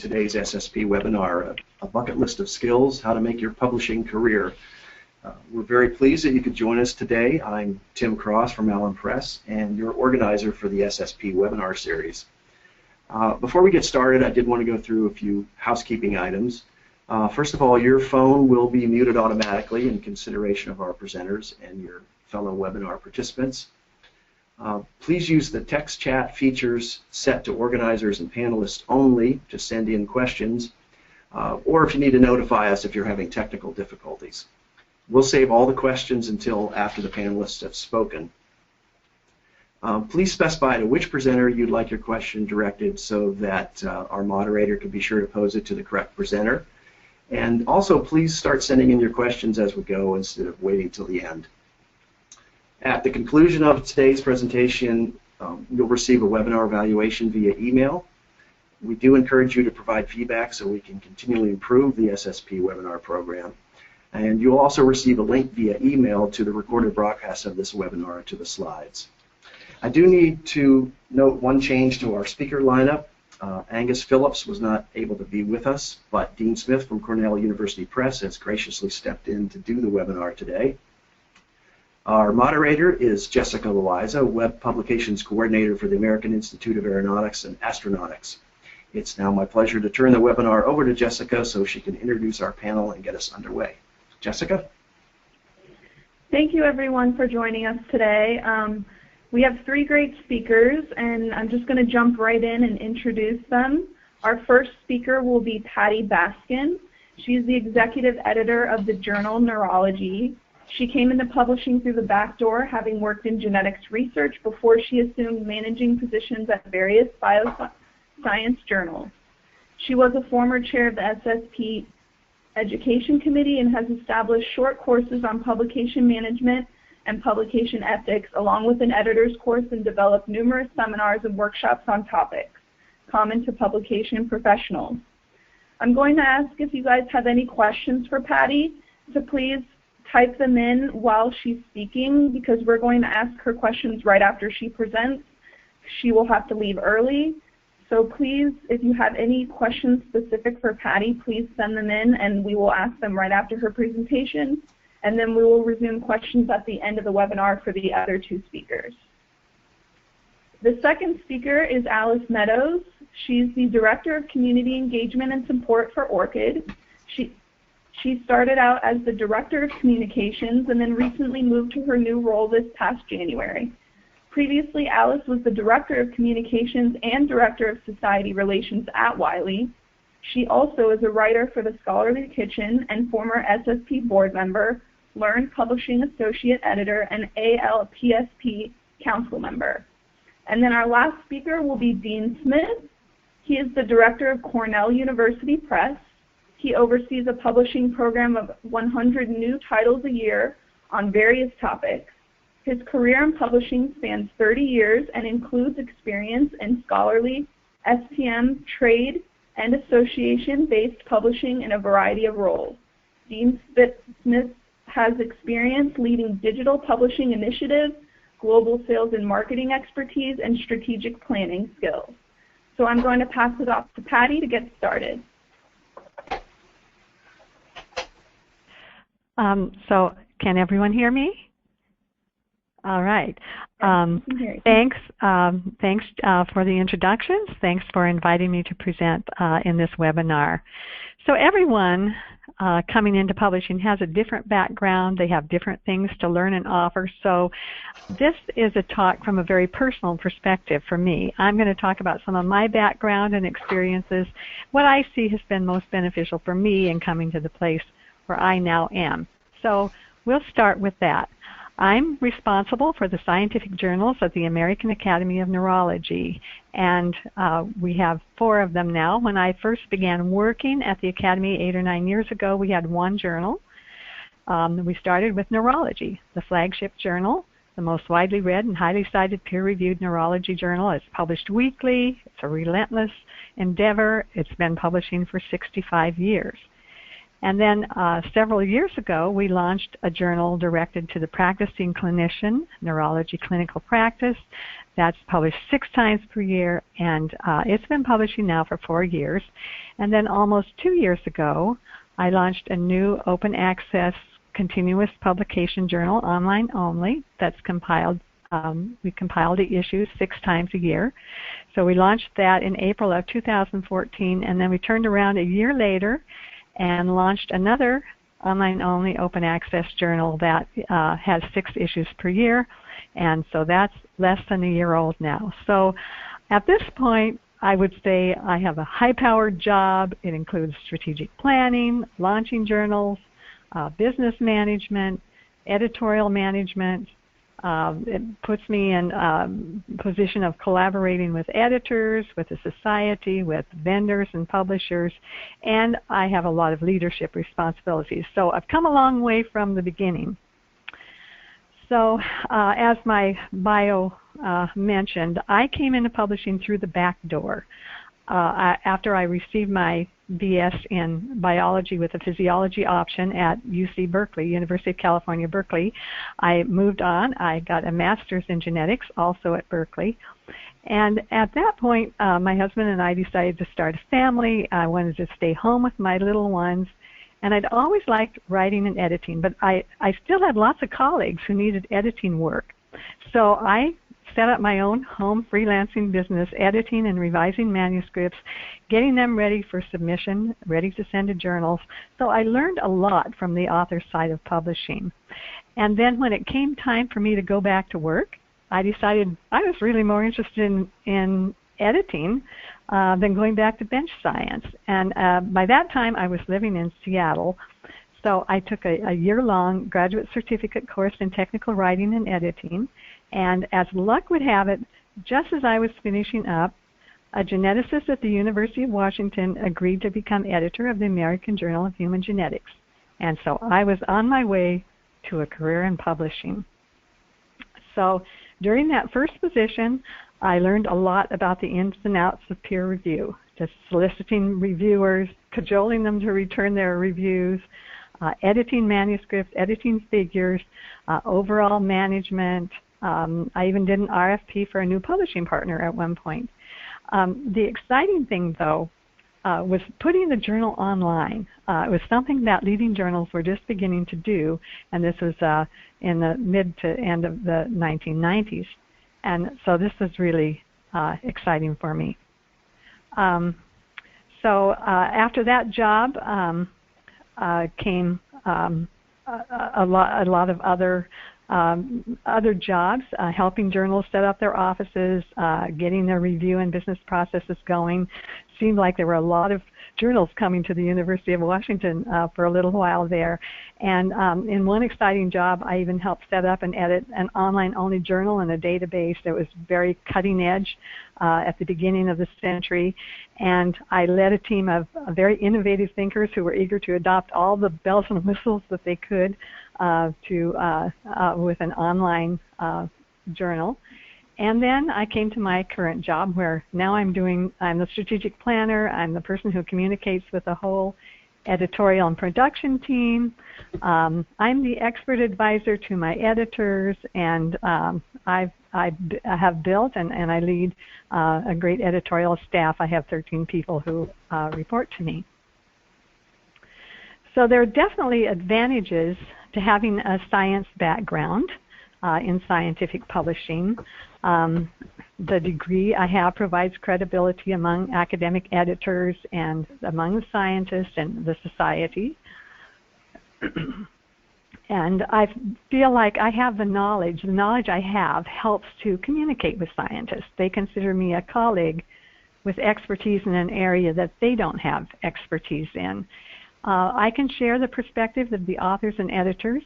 today's SSP webinar, a bucket list of skills, how to make your publishing career. We're very pleased that you could join us today. I'm Tim Cross from Allen Press and your organizer for the SSP webinar series. Before we get started, I did want to go through a few housekeeping items. First of all, your phone will be muted automatically in consideration of our presenters and your fellow webinar participants. Please use the text chat features set to organizers and panelists only to send in questions, or if you need to notify us if you're having technical difficulties. We'll save all the questions until after the panelists have spoken. Please specify to which presenter you'd like your question directed so that our moderator can be sure to pose it to the correct presenter. And also, please start sending in your questions as we go instead of waiting till the end. At the conclusion of today's presentation, you'll receive a webinar evaluation via email. We do encourage you to provide feedback so we can continually improve the SSP webinar program. And you'll also receive a link via email to the recorded broadcast of this webinar to the slides. I do need to note one change to our speaker lineup. Angus Phillips was not able to be with us, but Dean Smith from Cornell University Press has graciously stepped in to do the webinar today. Our moderator is Jessica Loiza, Web Publications Coordinator for the American Institute of Aeronautics and Astronautics. It's now my pleasure to turn the webinar over to Jessica so she can introduce our panel and get us underway. Jessica? Thank you everyone for joining us today. We have three great speakers, and I'm just going to jump right in and introduce them. Our first speaker will be Patty Baskin. She's the executive editor of the journal Neurology. She came into publishing through the back door, having worked in genetics research before she assumed managing positions at various bioscience journals. She was a former chair of the SSP Education Committee and has established short courses on publication management and publication ethics, along with an editor's course, and developed numerous seminars and workshops on topics common to publication professionals. I'm going to ask if you guys have any questions for Patty, so please type them in while she's speaking, because we're going to ask her questions right after she presents. She will have to leave early. So please, if you have any questions specific for Patty, please send them in and we will ask them right after her presentation. And then we will resume questions at the end of the webinar for the other two speakers. The second speaker is Alice Meadows. She's the Director of Community Engagement and Support for ORCID. She started out as the Director of Communications and then recently moved to her new role this past January. Previously, Alice was the Director of Communications and Director of Society Relations at Wiley. She also is a writer for the Scholarly Kitchen and former SSP board member, Learn Publishing Associate Editor, and ALPSP Council member. And then our last speaker will be Dean Smith. He is the Director of Cornell University Press. He oversees a publishing program of 100 new titles a year on various topics. His career in publishing spans 30 years and includes experience in scholarly, STM, trade, and association-based publishing in a variety of roles. Dean Smith has experience leading digital publishing initiatives, global sales and marketing expertise, and strategic planning skills. So I'm going to pass it off to Patty to get started. So can everyone hear me? All right. Thanks for the introductions. Thanks for inviting me to present in this webinar. So everyone coming into publishing has a different background. They have different things to learn and offer. So this is a talk from a very personal perspective for me. I'm going to talk about some of my background and experiences, what I see has been most beneficial for me in coming to the place where I now am. So we'll start with that. I'm responsible for the scientific journals of the American Academy of Neurology, and we have 4 of them now. When I first began working at the Academy 8 or 9 years ago, we had 1 journal. We started with Neurology, the flagship journal, the most widely read and highly cited peer-reviewed neurology journal. It's published weekly. It's a relentless endeavor. It's been publishing for 65 years. And then several years ago, we launched a journal directed to the practicing clinician, Neurology Clinical Practice. That's published 6 times per year, and it's been publishing now for 4 years. And then almost 2 years ago, I launched a new open access continuous publication journal, online only, that's compiled. We compile the issues 6 times a year. So we launched that in April of 2014, and then we turned around a year later and launched another online-only open access journal that has 6 issues per year, and so that's less than a year old now. So at this point, I would say I have a high-powered job. It includes strategic planning, launching journals, business management, editorial management. It puts me in a position of collaborating with editors, with the society, with vendors and publishers, and I have a lot of leadership responsibilities. So I've come a long way from the beginning. So as my bio mentioned, I came into publishing through the back door. After I received my BS in biology with a physiology option at UC Berkeley, University of California, Berkeley, I moved on. I got a master's in genetics, also at Berkeley. And at that point, my husband and I decided to start a family. I wanted to stay home with my little ones. And I'd always liked writing and editing, but I still had lots of colleagues who needed editing work. So I set up my own home freelancing business, editing and revising manuscripts, getting them ready for submission, ready to send to journals. So I learned a lot from the author side of publishing. And then when it came time for me to go back to work, I decided I was really more interested in editing than going back to bench science. And by that time, I was living in Seattle. So I took a year-long graduate certificate course in technical writing and editing. And as luck would have it, just as I was finishing up, a geneticist at the University of Washington agreed to become editor of the American Journal of Human Genetics. And so I was on my way to a career in publishing. So during that first position, I learned a lot about the ins and outs of peer review, just soliciting reviewers, cajoling them to return their reviews, editing manuscripts, editing figures, overall management. I even did an RFP for a new publishing partner at one point. The exciting thing, though, was putting the journal online. It was something that leading journals were just beginning to do, and this was in the mid to end of the 1990s. And so this was really exciting for me. So after that job came a lot of other jobs, helping journals set up their offices, getting their review and business processes going. Seemed like there were a lot of journals coming to the University of Washington for a little while there. And in one exciting job, I even helped set up and edit an online-only journal and a database that was very cutting edge at the beginning of the century. And I led a team of very innovative thinkers who were eager to adopt all the bells and whistles that they could with an online journal. And then I came to my current job where now I'm the strategic planner. I'm the person who communicates with the whole editorial and production team. I'm the expert advisor to my editors, and I have built and I lead a great editorial staff. I have 13 people who report to me. So there are definitely advantages to having a science background in scientific publishing. The degree I have provides credibility among academic editors and among the scientists and the society. And I feel like I have the knowledge. The knowledge I have helps to communicate with scientists. They consider me a colleague with expertise in an area that they don't have expertise in. I can share the perspective of the authors and editors,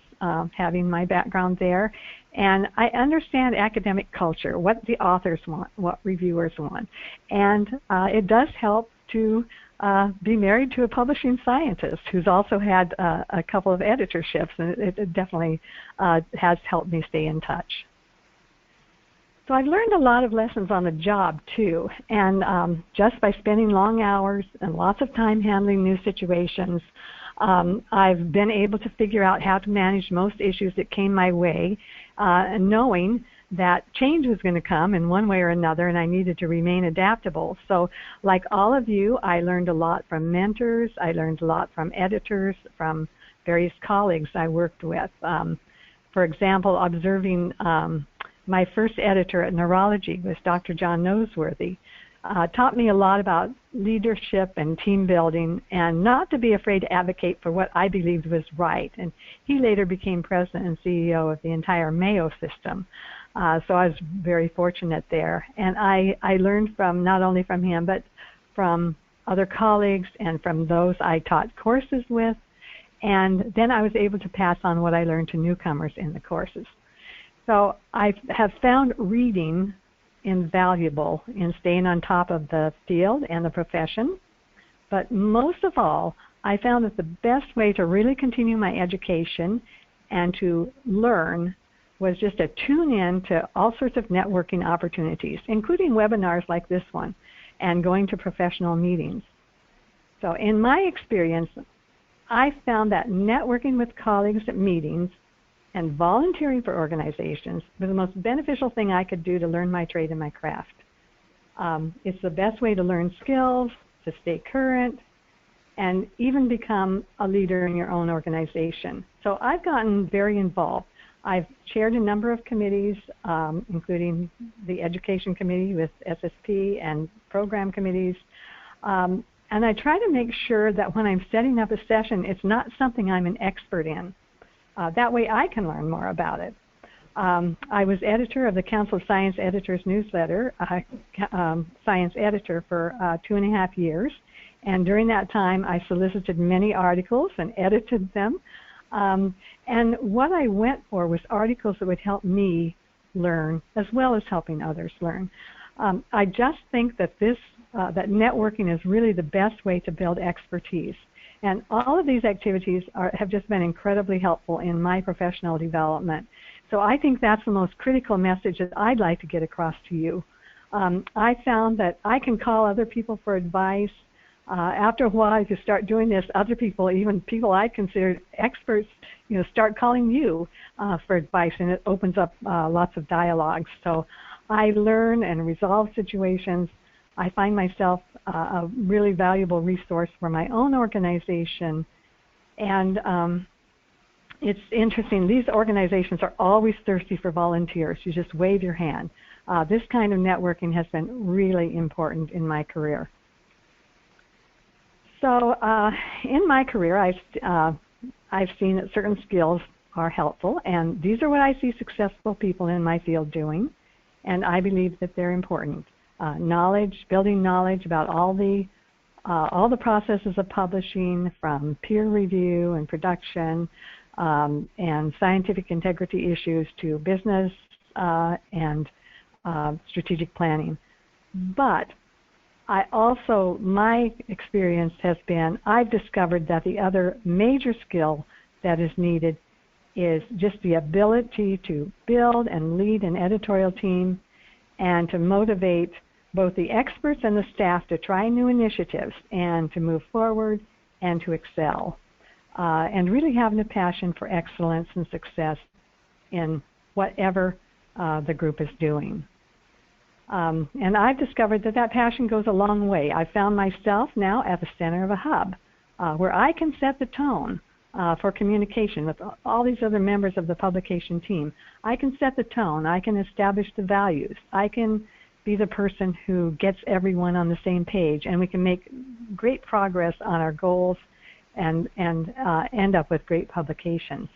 having my background there, and I understand academic culture, what the authors want, what reviewers want, and it does help to be married to a publishing scientist who's also had a couple of editorships, and it definitely has helped me stay in touch. So I've learned a lot of lessons on the job too, and just by spending long hours and lots of time handling new situations, I've been able to figure out how to manage most issues that came my way, and knowing that change was going to come in one way or another, and I needed to remain adaptable. So like all of you, I learned a lot from mentors. I learned a lot from editors, from various colleagues I worked with. For example, observing my first editor at Neurology was Dr. John Noseworthy. Taught me a lot about leadership and team building, and not to be afraid to advocate for what I believed was right. And he later became president and CEO of the entire Mayo system. So I was very fortunate there. And I learned from not only from him, but from other colleagues and from those I taught courses with. And then I was able to pass on what I learned to newcomers in the courses. So I have found reading invaluable in staying on top of the field and the profession. But most of all, I found that the best way to really continue my education and to learn was just to tune in to all sorts of networking opportunities, including webinars like this one, and going to professional meetings. So in my experience, I found that networking with colleagues at meetings and volunteering for organizations was the most beneficial thing I could do to learn my trade and my craft. It's the best way to learn skills, to stay current, and even become a leader in your own organization. So I've gotten very involved. I've chaired a number of committees, including the education committee with SSP and program committees. And I try to make sure that when I'm setting up a session, it's not something I'm an expert in. That way I can learn more about it. I was editor of the Council of Science Editors newsletter, science editor for 2.5 years. And during that time, I solicited many articles and edited them. And what I went for was articles that would help me learn as well as helping others learn. I just think that that networking is really the best way to build expertise. And all of these activities have just been incredibly helpful in my professional development. So I think that's the most critical message that I'd like to get across to you. I found that I can call other people for advice. After a while, if you start doing this, other people, even people I considered experts, start calling you for advice, and it opens up lots of dialogues. So I learn and resolve situations. I find myself a really valuable resource for my own organization. And it's interesting, these organizations are always thirsty for volunteers. You just wave your hand. This kind of networking has been really important in my career. So in my career, I've seen that certain skills are helpful, and these are what I see successful people in my field doing, and I believe that they're important. Knowledge, building knowledge about all the processes of publishing, from peer review and production and scientific integrity issues to business and strategic planning. But my experience has been, I've discovered that the other major skill that is needed is just the ability to build and lead an editorial team and to motivate both the experts and the staff to try new initiatives and to move forward and to excel. And really having a passion for excellence and success in whatever the group is doing. And I've discovered that passion goes a long way. I found myself now at the center of a hub where I can set the tone for communication with all these other members of the publication team. I can set the tone. I can establish the values. I can be the person who gets everyone on the same page, and we can make great progress on our goals and end up with great publications.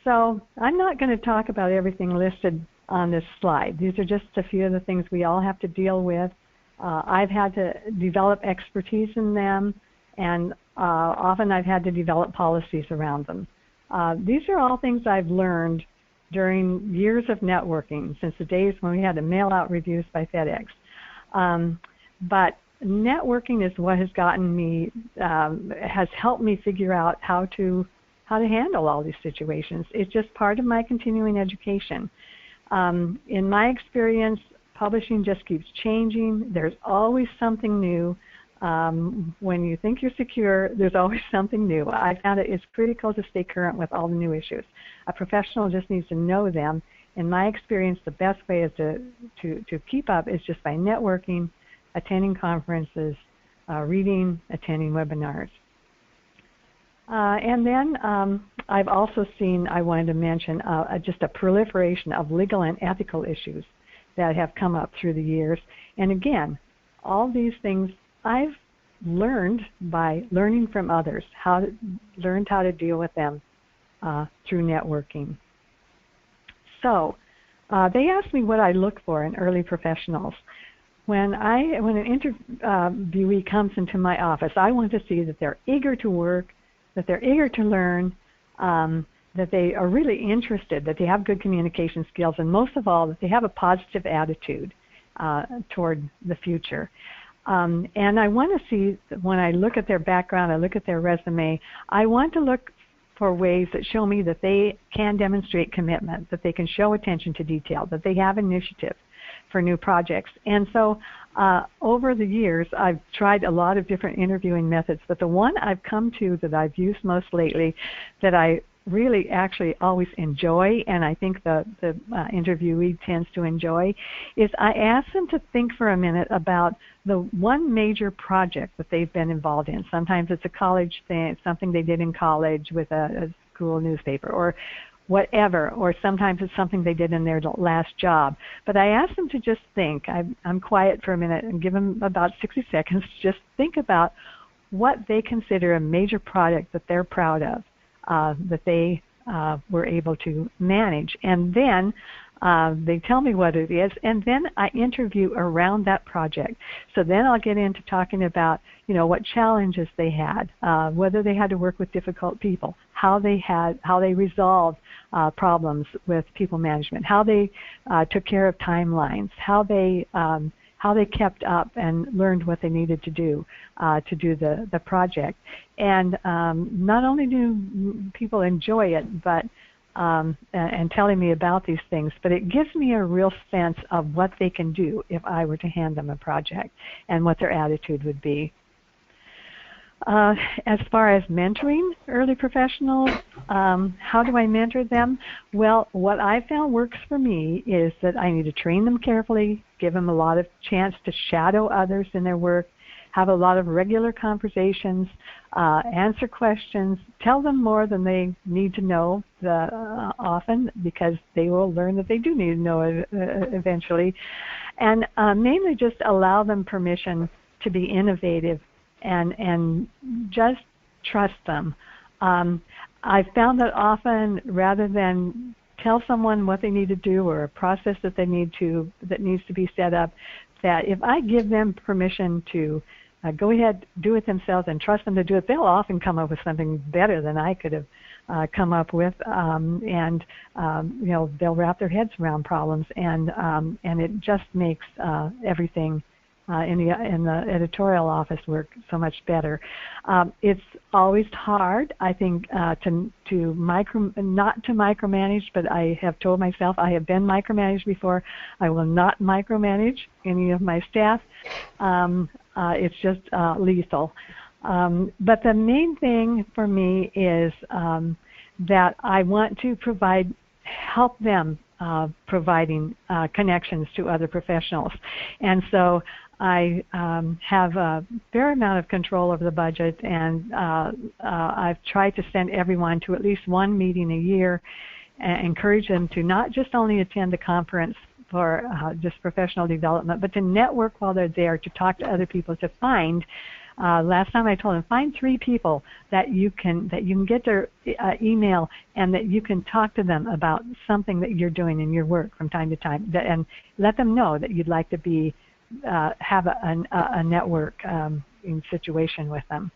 So I'm not going to talk about everything listed on this slide. These are just a few of the things we all have to deal with. I've had to develop expertise in them, and often I've had to develop policies around them. These are all things I've learned during years of networking, since the days when we had to mail out reviews by FedEx. But networking is what has gotten me, has helped me figure out how to handle all these situations. It's just part of my continuing education. In my experience, publishing just keeps changing. There's always something new. When you think you're secure, there's always something new. I found it's critical to stay current with all the new issues. A professional just needs to know them. In my experience, the best way is to keep up is just by networking, attending conferences, reading, attending webinars. And then I've also seen, I wanted to mention, just a proliferation of legal and ethical issues that have come up through the years. And again, all these things I've learned by learning from others, learned how to deal with them through networking. So they asked me what I look for in early professionals. When an interviewee comes into my office, I want to see that they're eager to work, that they're eager to learn, that they are really interested, that they have good communication skills, and most of all, that they have a positive attitude toward the future. And I want to see, when I look at their background, I look at their resume, I want to look for ways that show me that they can demonstrate commitment, that they can show attention to detail, that they have initiative for new projects. And so over the years, I've tried a lot of different interviewing methods, but the one I've come to that I've used most lately that I really actually always enjoy, and I think the interviewee tends to enjoy, is I ask them to think for a minute about the one major project that they've been involved in. Sometimes it's a college thing, something they did in college with a school newspaper, or whatever, or sometimes it's something they did in their last job. But I ask them to just think. I'm quiet for a minute and give them about 60 seconds to just think about what they consider a major project that they're proud of, that they were able to manage. And then they tell me what it is, and then I interview around that project. So then I'll get into talking about, what challenges they had, whether they had to work with difficult people, how they resolved problems with people management, how they took care of timelines, how they kept up and learned what they needed to do the project. And not only do people enjoy it, but and telling me about these things, but it gives me a real sense of what they can do if I were to hand them a project and what their attitude would be. As far as mentoring early professionals, how do I mentor them? Well, what I found works for me is that I need to train them carefully, give them a lot of chance to shadow others in their work, have a lot of regular conversations, answer questions, tell them more than they need to know often, because they will learn that they do need to know it eventually, and mainly just allow them permission to be innovative and just trust them. I've found that often, rather than tell someone what they need to do or a process that needs to be set up, that if I give them permission to go ahead, do it themselves, and trust them to do it, they'll often come up with something better than I could have come up with, and they'll wrap their heads around problems, and it just makes everything in the editorial office work so much better. It's always hard, I think, not to micromanage, but I have told myself I have been micromanaged before. I will not micromanage any of my staff. It's just lethal. But the main thing for me is that I want to help them providing connections to other professionals. And so I have a fair amount of control over the budget, and I've tried to send everyone to at least one meeting a year, and encourage them to not just only attend the conference for just professional development, but to network while they're there, to talk to other people, to find, last time I told them, find 3 people that you can get their email, and that you can talk to them about something that you're doing in your work from time to time, and let them know that you'd like to have a network in situation with them.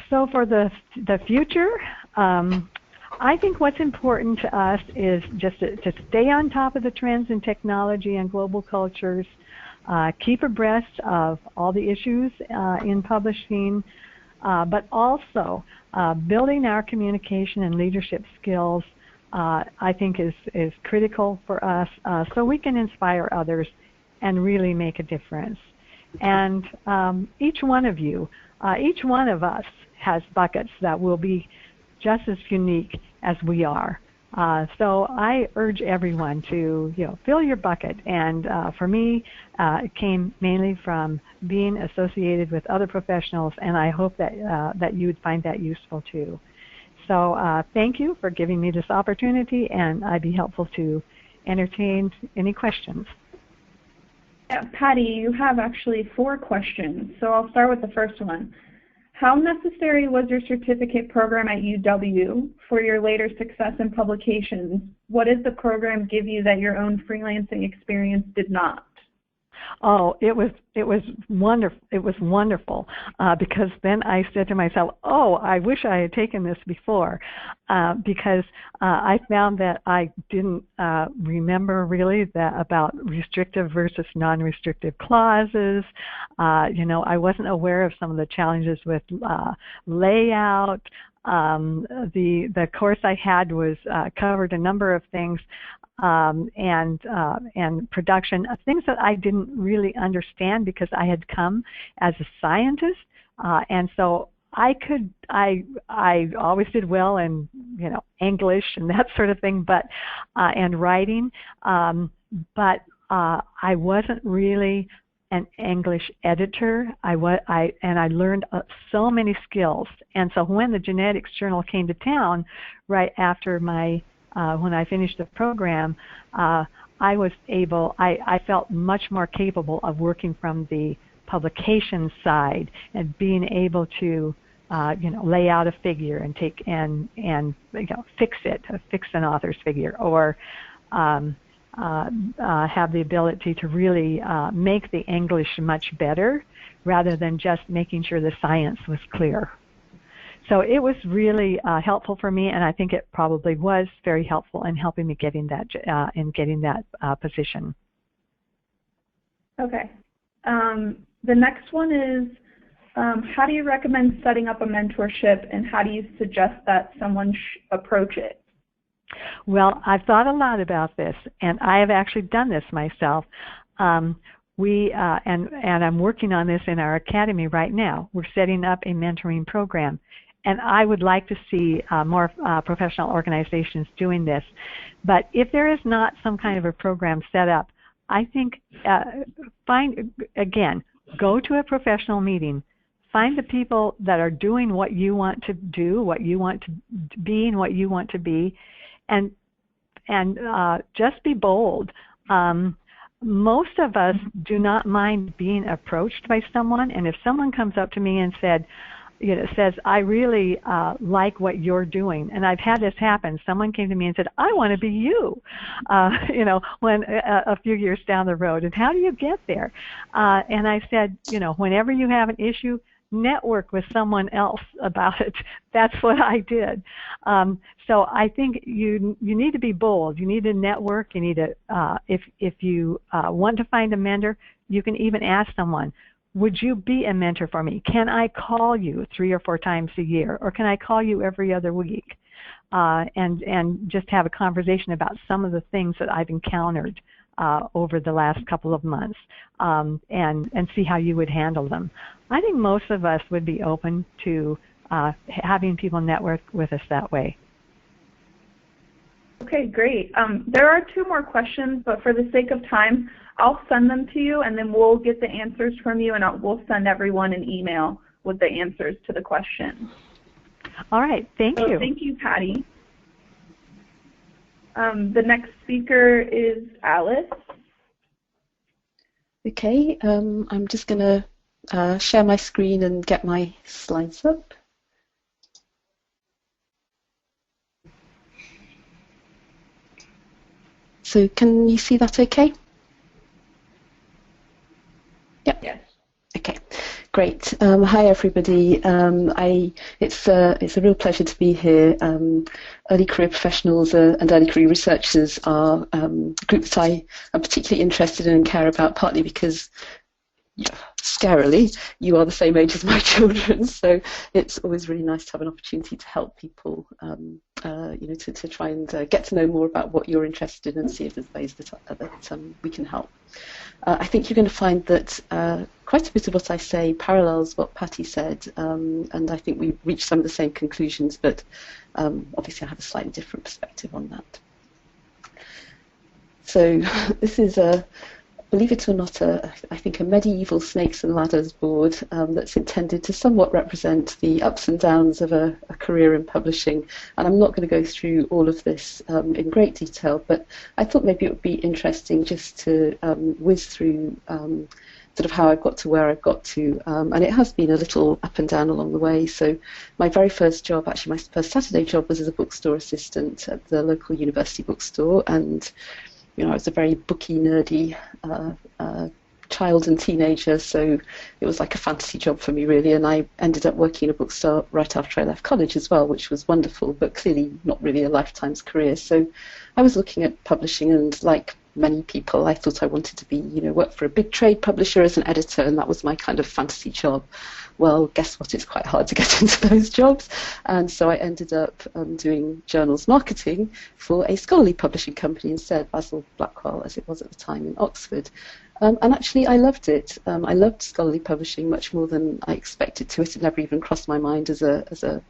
So for the future, I think what's important to us is just to stay on top of the trends in technology and global cultures, keep abreast of all the issues in publishing, but also building our communication and leadership skills I think is critical for us so we can inspire others and really make a difference. And each one of you, each one of us has buckets that will be just as unique as we are. So I urge everyone to, fill your bucket. And for me, it came mainly from being associated with other professionals, and I hope that that you would find that useful too. So thank you for giving me this opportunity, and I'd be helpful to entertain any questions. Yeah, Patty, you have actually 4 questions, so I'll start with the first one. How necessary was your certificate program at UW for your later success in publications? What did the program give you that your own freelancing experience did not? Oh, it was wonderful. It was wonderful because then I said to myself, "Oh, I wish I had taken this before," because I found that I didn't remember really about restrictive versus non-restrictive clauses. I wasn't aware of some of the challenges with layout. The course I had was covered a number of things. And production, things that I didn't really understand because I had come as a scientist, and so I always did well in English and that sort of thing, but and writing, but I wasn't really an English editor. I learned so many skills, and so when the Genetics Journal came to town right after my when I finished the program, I felt much more capable of working from the publication side and being able to, lay out a figure and fix an author's figure, or have the ability to really make the English much better, rather than just making sure the science was clear. So it was really helpful for me, and I think it probably was very helpful in helping me getting that position. Okay. The next one is, how do you recommend setting up a mentorship, and how do you suggest that someone approach it? Well, I've thought a lot about this, and I have actually done this myself. And I'm working on this in our academy right now. We're setting up a mentoring program. And I would like to see more professional organizations doing this. But if there is not some kind of a program set up, I think go to a professional meeting. Find the people that are doing what you want to do, what you want to be, and what you want to be, and just be bold. Most of us do not mind being approached by someone, and if someone comes up to me and says, I really like what you're doing. And I've had this happen. Someone came to me and said, I want to be you, when a few years down the road. And how do you get there? And I said, whenever you have an issue, network with someone else about it. That's what I did. So I think you need to be bold. You need to network. You need to, if you want to find a mentor, you can even ask someone, would you be a mentor for me? Can I call you 3 or 4 times a year, or can I call you every other week? And just have a conversation about some of the things that I've encountered over the last couple of months, and see how you would handle them. I think most of us would be open to having people network with us that way. Okay, great. There are 2 more questions, but for the sake of time, I'll send them to you, and then we'll get the answers from you, and we'll send everyone an email with the answers to the questions. All right, thank you. Thank you, Patty. The next speaker is Alice. Okay, I'm just going to share my screen and get my slides up. So can you see that okay? Yep. Yes. Okay, great. Hi everybody. It's a real pleasure to be here. Early career professionals and early career researchers are a group that I am particularly interested in and care about, partly because scarily, you are the same age as my children, so it's always really nice to have an opportunity to help people, to try and get to know more about what you're interested in and see if there's ways that we can help. I think you're going to find that quite a bit of what I say parallels what Patty said, and I think we've reached some of the same conclusions, but obviously I have a slightly different perspective on that. So this is believe it or not, I think a medieval snakes and ladders board that's intended to somewhat represent the ups and downs of a career in publishing. And I'm not going to go through all of this in great detail, but I thought maybe it would be interesting just to whiz through sort of how I've got to where I've got to. And it has been a little up and down along the way. So my very first job, actually my first Saturday job, was as a bookstore assistant at the local university bookstore. And I was a very booky, nerdy child and teenager, so it was like a fantasy job for me, really. And I ended up working in a bookstore right after I left college as well, which was wonderful, but clearly not really a lifetime's career. So I was looking at publishing, and like many people, I thought I wanted to be, work for a big trade publisher as an editor, and that was my kind of fantasy job. Well, guess what? It's quite hard to get into those jobs. And so I ended up doing journals marketing for a scholarly publishing company instead, Basil Blackwell, as it was at the time, in Oxford. And actually, I loved it. I loved scholarly publishing much more than I expected to. It had never even crossed my mind as a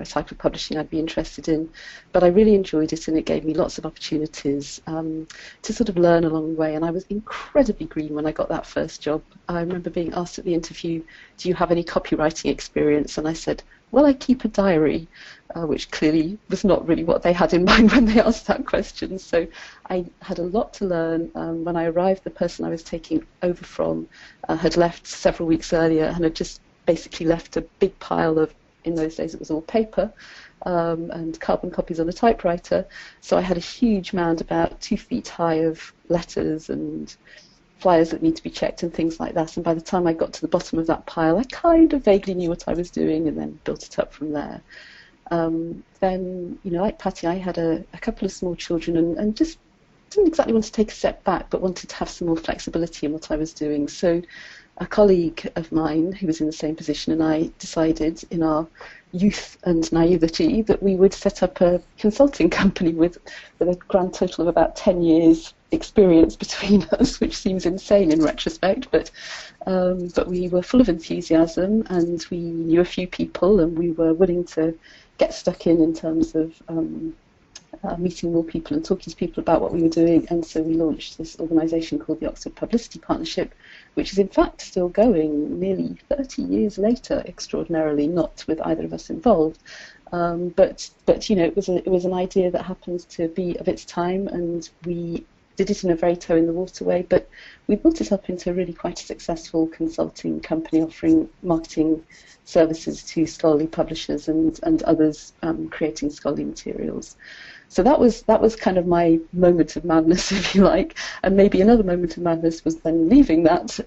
type of publishing I'd be interested in. But I really enjoyed it, and it gave me lots of opportunities to sort of learn along the way. And I was incredibly green when I got that first job. I remember being asked at the interview, do you have any copywriting experience? And I said, well, I keep a diary, which clearly was not really what they had in mind when they asked that question. So I had a lot to learn. When I arrived, the person I was taking over from had left several weeks earlier and had just basically left a big pile of, in those days it was all paper, and carbon copies on a typewriter. So I had a huge mound about 2 feet high of letters and flyers that need to be checked and things like that. And by the time I got to the bottom of that pile, I kind of vaguely knew what I was doing, and then built it up from there. Then, like Patty, I had a couple of small children, and just didn't exactly want to take a step back, but wanted to have some more flexibility in what I was doing. So a colleague of mine who was in the same position and I decided in our youth and naivety that we would set up a consulting company with a grand total of about 10 years experience between us, which seems insane in retrospect, but we were full of enthusiasm, and we knew a few people, and we were willing to get stuck in terms of meeting more people and talking to people about what we were doing. And so we launched this organisation called the Oxford Publicity Partnership, which is in fact still going nearly 30 years later, extraordinarily, not with either of us involved. But it was an idea that happens to be of its time, and we did it in a very toe in the water way, but we built it up into really quite a successful consulting company offering marketing services to scholarly publishers and others creating scholarly materials. So that was kind of my moment of madness, if you like. And maybe another moment of madness was then leaving that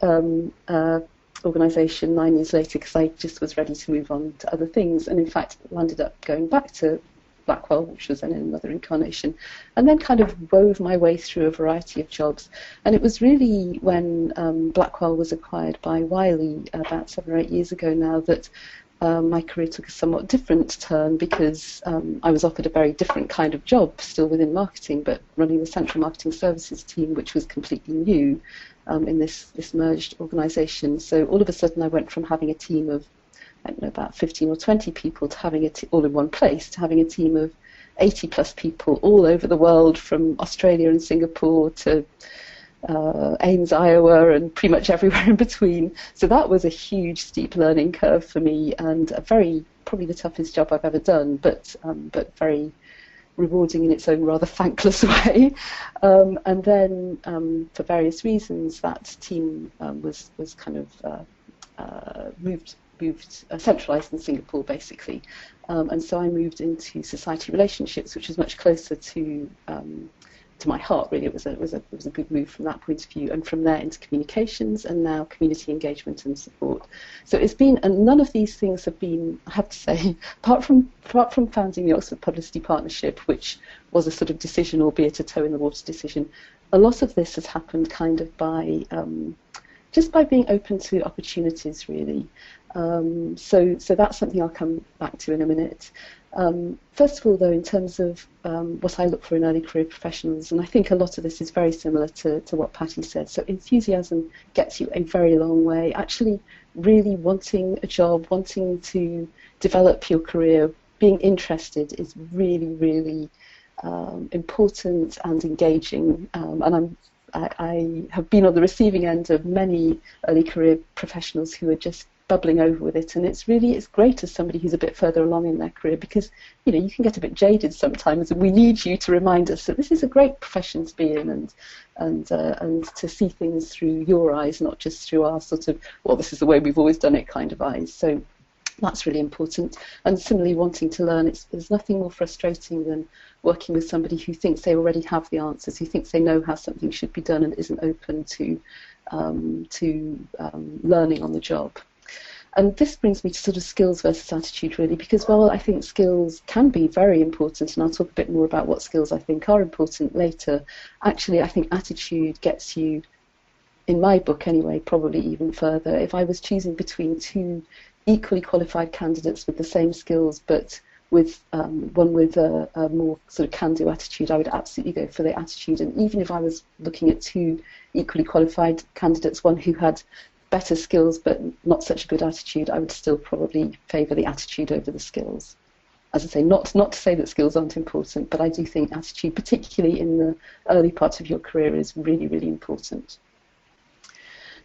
organisation 9 years later, because I just was ready to move on to other things, and in fact landed up going back to Blackwell, which was then in another incarnation, and then kind of wove my way through a variety of jobs. And it was really when Blackwell was acquired by Wiley about 7 or 8 years ago now that my career took a somewhat different turn, because I was offered a very different kind of job, still within marketing, but running the central marketing services team, which was completely new in this merged organisation. So all of a sudden I went from having a team of, I don't know, about 15 or 20 people to having all in one place, to having a team of 80 plus people all over the world, from Australia and Singapore to Ames, Iowa, and pretty much everywhere in between. So that was a huge, steep learning curve for me, and probably the toughest job I've ever done, but very rewarding in its own rather thankless way. And then, for various reasons, that team was kind of moved centralised in Singapore, basically. And so I moved into society relationships, which was much closer to my heart, really. It was a good move from that point of view, and from there into communications, and now community engagement and support. So it's been, and none of these things have been, I have to say, apart from founding the Oxford Publicity Partnership, which was a sort of decision, albeit a toe in the water decision, a lot of this has happened kind of by just by being open to opportunities, really. So that's something I'll come back to in a minute. First of all, though, in terms of what I look for in early career professionals, and I think a lot of this is very similar to what Patty said. So enthusiasm gets you a very long way. Actually, really wanting a job, wanting to develop your career, being interested is really, really important and engaging. And I have been on the receiving end of many early career professionals who are just bubbling over with it, and it's great as somebody who's a bit further along in their career, because you can get a bit jaded sometimes, and we need you to remind us that this is a great profession to be in, and to see things through your eyes, not just through our sort of, well, this is the way we've always done it kind of eyes. So that's really important. And similarly, wanting to learn, there's nothing more frustrating than working with somebody who thinks they already have the answers, who thinks they know how something should be done and isn't open to learning on the job. And this brings me to sort of skills versus attitude, really, because while I think skills can be very important, and I'll talk a bit more about what skills I think are important later, actually I think attitude gets you, in my book anyway, probably even further. If I was choosing between two equally qualified candidates with the same skills, but with one with a more sort of can-do attitude, I would absolutely go for the attitude. And even if I was looking at two equally qualified candidates, one who had better skills but not such a good attitude, I would still probably favour the attitude over the skills. As I say, not to say that skills aren't important, but I do think attitude, particularly in the early part of your career, is really, really important.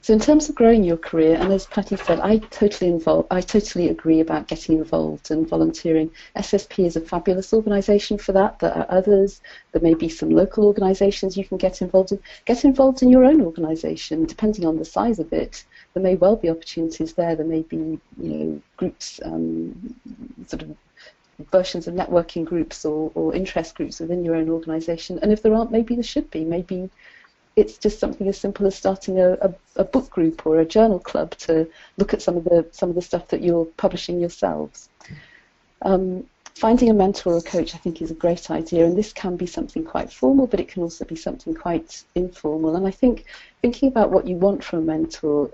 So in terms of growing your career, and as Patty said, I totally agree about getting involved and volunteering. SSP is a fabulous organisation for that. There are others. There may be some local organisations you can get involved in. Get involved in your own organisation, depending on the size of it. There may well be opportunities there. There may be, groups, sort of versions of networking groups or interest groups within your own organisation. And if there aren't, maybe there should be. Maybe it's just something as simple as starting a book group or a journal club to look at some of the stuff that you're publishing yourselves. Finding a mentor or a coach, I think, is a great idea, and this can be something quite formal, but it can also be something quite informal. And I think thinking about what you want from a mentor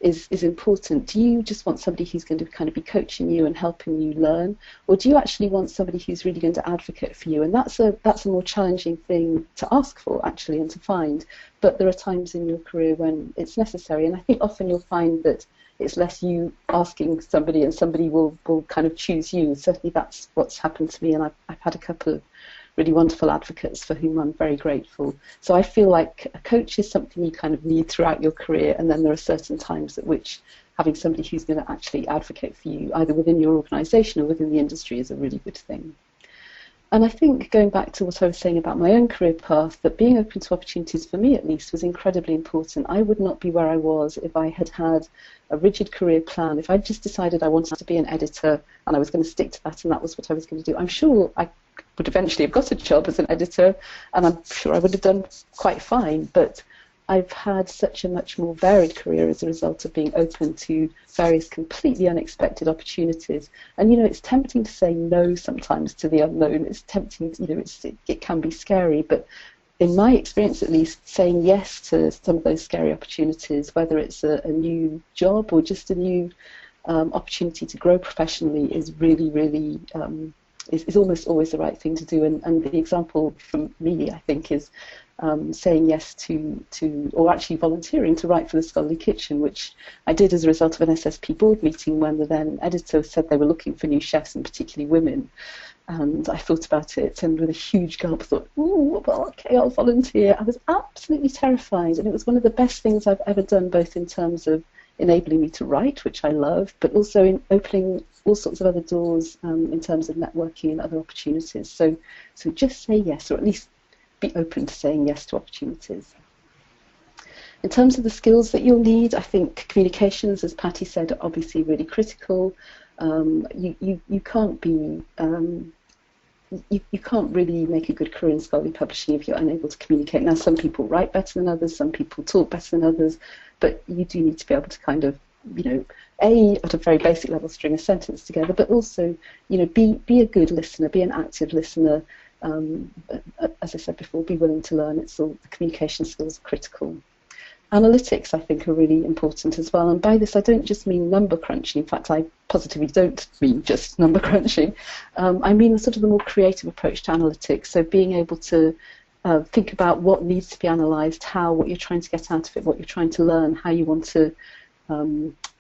is important. Do you just want somebody who's going to kind of be coaching you and helping you learn, or do you actually want somebody who's really going to advocate for you? And that's a more challenging thing to ask for, actually, and to find. But there are times in your career when it's necessary, and I think often you'll find that it's less you asking somebody and somebody will kind of choose you. Certainly that's what's happened to me, and I've had a couple of really wonderful advocates for whom I'm very grateful. So I feel like a coach is something you kind of need throughout your career, and then there are certain times at which having somebody who's going to actually advocate for you, either within your organisation or within the industry, is a really good thing. And I think, going back to what I was saying about my own career path, that being open to opportunities, for me at least, was incredibly important. I would not be where I was if I had had a rigid career plan. If I just decided I wanted to be an editor and I was going to stick to that and that was what I was going to do, I'm sure I would eventually have got a job as an editor, and I'm sure I would have done quite fine. But I've had such a much more varied career as a result of being open to various completely unexpected opportunities. And, it's tempting to say no sometimes to the unknown. It's tempting, it can be scary. But in my experience, at least, saying yes to some of those scary opportunities, whether it's a new job or just a new opportunity to grow professionally, is really, really is almost always the right thing to do. And the example from me, I think, is saying yes to or actually volunteering to write for the Scholarly Kitchen, which I did as a result of an SSP board meeting when the then editor said they were looking for new chefs, and particularly women. And I thought about it, and with a huge gulp thought, ooh, well, okay, I'll volunteer. I was absolutely terrified, and it was one of the best things I've ever done, both in terms of enabling me to write, which I love, but also in opening all sorts of other doors in terms of networking and other opportunities. So just say yes, or at least be open to saying yes to opportunities. In terms of the skills that you'll need, I think communications, as Patty said, are obviously really critical. You can't be you can't really make a good career in scholarly publishing if you're unable to communicate. Now, some people write better than others, some people talk better than others, but you do need to be able to kind of, at a very basic level, string a sentence together, but also, be a good listener, be an active listener. As I said before, be willing to learn. It's all the communication skills are critical. Analytics, I think, are really important as well. And by this, I don't just mean number crunching. In fact, I positively don't mean just number crunching. I mean sort of the more creative approach to analytics. So being able to think about what needs to be analysed, what you're trying to get out of it, what you're trying to learn, how you want to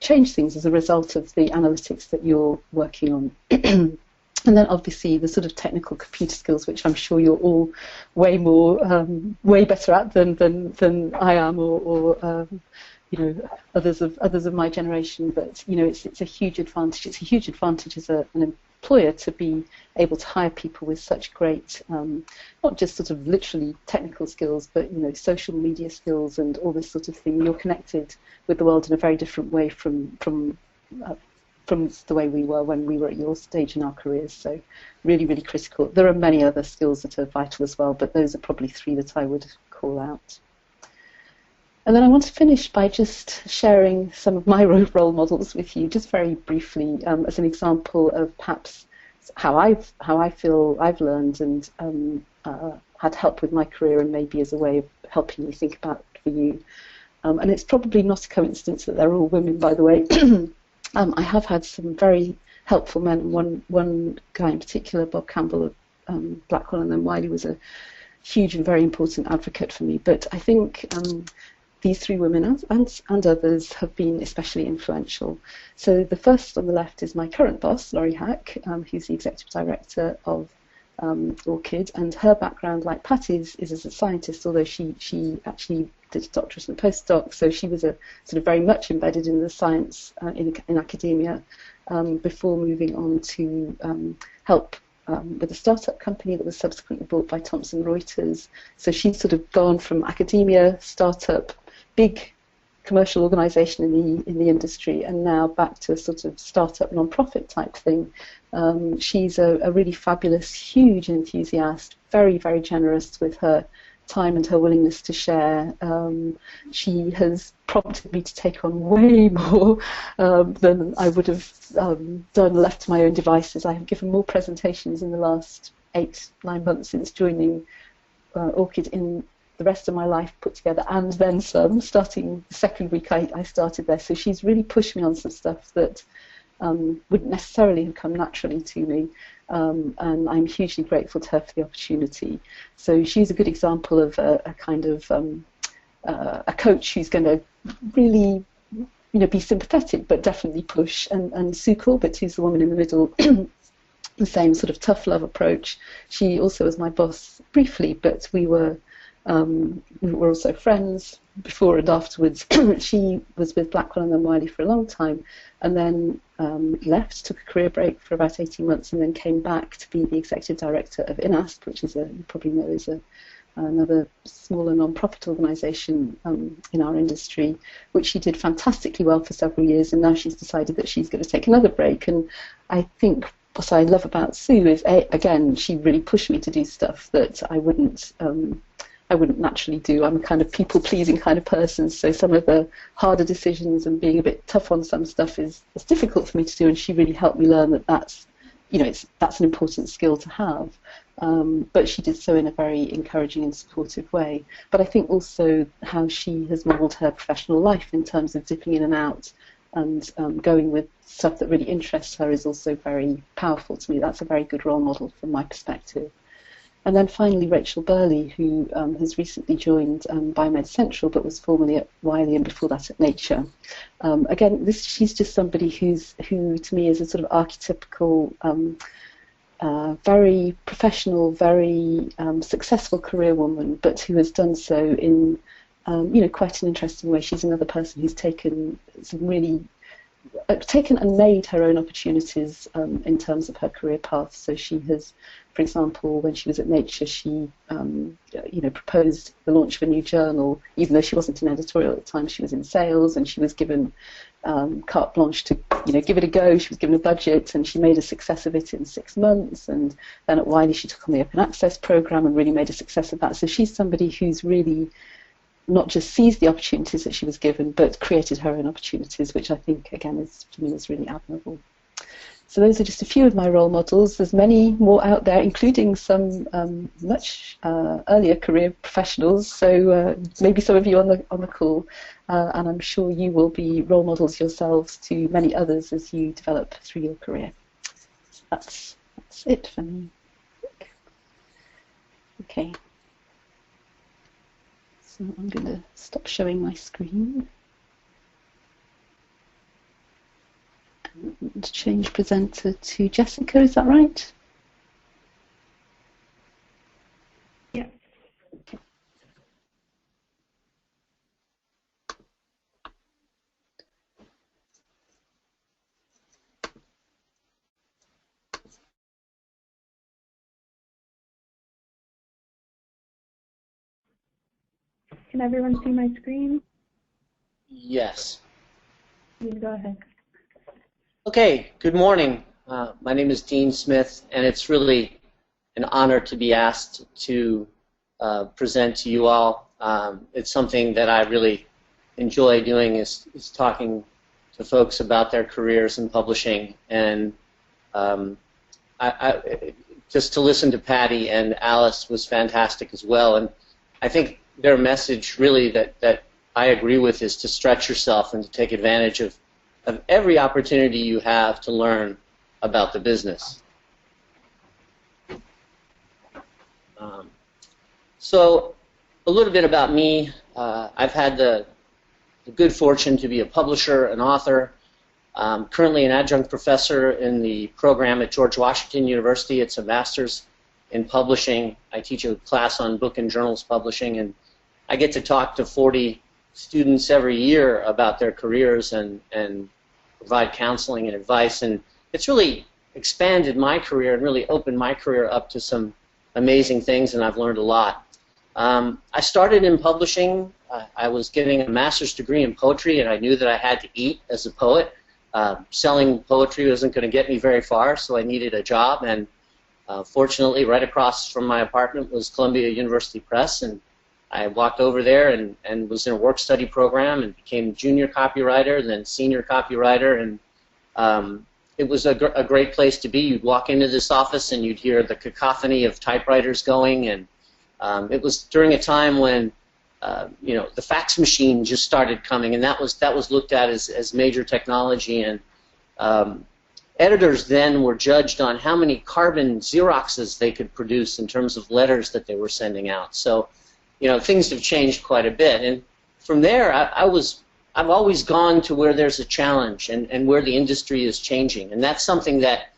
change things as a result of the analytics that you're working on. And then obviously the sort of technical computer skills, which I'm sure you're all way better at than I am, or you know, others of my generation. But you know, it's a huge advantage. It's a huge advantage as an employer to be able to hire people with such great, not just sort of literally technical skills, but you know, social media skills and all this sort of thing. You're connected with the world in a very different way from the way we were when we were at your stage in our careers. So really, really critical. There are many other skills that are vital as well, but those are probably three that I would call out. And then I want to finish by just sharing some of my role models with you, just very briefly, as an example of perhaps how I feel I've learned and had help with my career, and maybe as a way of helping you think about it for you. And it's probably not a coincidence that they're all women, by the way. I have had some very helpful men. One guy in particular, Bob Campbell of Blackwell and then Wiley, was a huge and very important advocate for me. But I think these three women and others have been especially influential. So the first on the left is my current boss, Laurie Hack, who's the executive director of Orchid, and her background, like Patty's, is as a scientist, although she actually did a doctorate and a postdoc, so she was a sort of very much embedded in the science in academia before moving on to help with a startup company that was subsequently bought by Thomson Reuters. So she's sort of gone from academia, startup, big commercial organisation in the industry, and now back to a sort of startup non-profit type thing. She's a really fabulous, huge enthusiast, very, very generous with her time and her willingness to share. She has prompted me to take on way more than I would have done left to my own devices. I have given more presentations in the last 8-9 months since joining Orchid in the rest of my life put together, and then some, starting the second week I started there. So she's really pushed me on some stuff that wouldn't necessarily have come naturally to me, and I'm hugely grateful to her for the opportunity. So she's a good example of a kind of a coach who's going to really, you know, be sympathetic but definitely push. And Sue Corbett, who's the woman in the middle, the same sort of tough love approach. She also was my boss briefly, but we were also friends before and afterwards. She was with Blackwell and then Wiley for a long time, and then left, took a career break for about 18 months, and then came back to be the executive director of INASP, which is you probably know is another smaller non-profit organisation in our industry, which she did fantastically well for several years, and now she's decided that she's going to take another break. And I think what I love about Sue is, again, she really pushed me to do stuff that I wouldn't naturally do. I'm a kind of people-pleasing kind of person, so some of the harder decisions and being a bit tough on some stuff is difficult for me to do, and she really helped me learn that that's an important skill to have. But she did so in a very encouraging and supportive way. But I think also how she has modelled her professional life in terms of dipping in and out and going with stuff that really interests her is also very powerful to me. That's a very good role model from my perspective. And then finally, Rachel Burley, who has recently joined Biomed Central, but was formerly at Wiley and before that at Nature. Again, she's just somebody who to me is a sort of archetypical, very professional, very successful career woman, but who has done so in quite an interesting way. She's another person who's taken and made her own opportunities in terms of her career path. So she has, for example, when she was at Nature, she proposed the launch of a new journal, even though she wasn't in editorial at the time. She was in sales, and she was given carte blanche to give it a go. She was given a budget, and she made a success of it in 6 months. And then at Wiley, she took on the Open Access program and really made a success of that. So she's somebody who's really not just seized the opportunities that she was given, but created her own opportunities, which I think, again, for me is really admirable. So those are just a few of my role models. There's many more out there, including some much earlier career professionals. So maybe some of you on the call, and I'm sure you will be role models yourselves to many others as you develop through your career. So that's it for me. Okay. So I'm going to stop showing my screen. And change presenter to Jessica, is that right? Yeah. Okay. Can everyone see my screen? Yes. You go ahead. Okay, good morning. My name is Dean Smith, and it's really an honor to be asked to present to you all. It's something that I really enjoy doing is talking to folks about their careers in publishing. And just to listen to Patty and Alice was fantastic as well. And I think their message really that I agree with is to stretch yourself and to take advantage of every opportunity you have to learn about the business. So a little bit about me. I've had the good fortune to be a publisher, an author. I'm currently an adjunct professor in the program at George Washington University. It's a master's in publishing. I teach a class on book and journals publishing, and I get to talk to 40 students every year about their careers and provide counseling and advice. And it's really expanded my career and really opened my career up to some amazing things, and I've learned a lot. I started in publishing. I was getting a master's degree in poetry, and I knew that I had to eat as a poet. Selling poetry wasn't going to get me very far, so I needed a job. And fortunately, right across from my apartment was Columbia University Press, and I walked over there and was in a work-study program and became junior copywriter, then senior copywriter, and it was a great place to be. You'd walk into this office and you'd hear the cacophony of typewriters going, and it was during a time when the fax machine just started coming, and that was looked at as major technology, and editors then were judged on how many carbon Xeroxes they could produce in terms of letters that they were sending out. So things have changed quite a bit, and from there, I've always gone to where there's a challenge and where the industry is changing, and that's something that,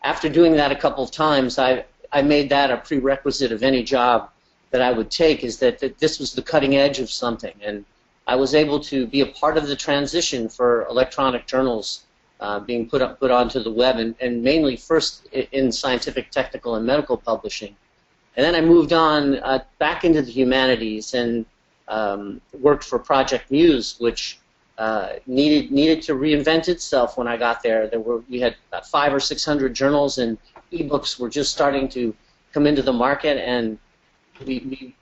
after doing that a couple of times, I made that a prerequisite of any job that I would take, is that this was the cutting edge of something, and I was able to be a part of the transition for electronic journals being put onto the web, and mainly first in scientific, technical, and medical publishing. And then I moved on back into the humanities and worked for Project Muse, which needed to reinvent itself when I got there. We had about 500 or 600 journals, and ebooks were just starting to come into the market, and we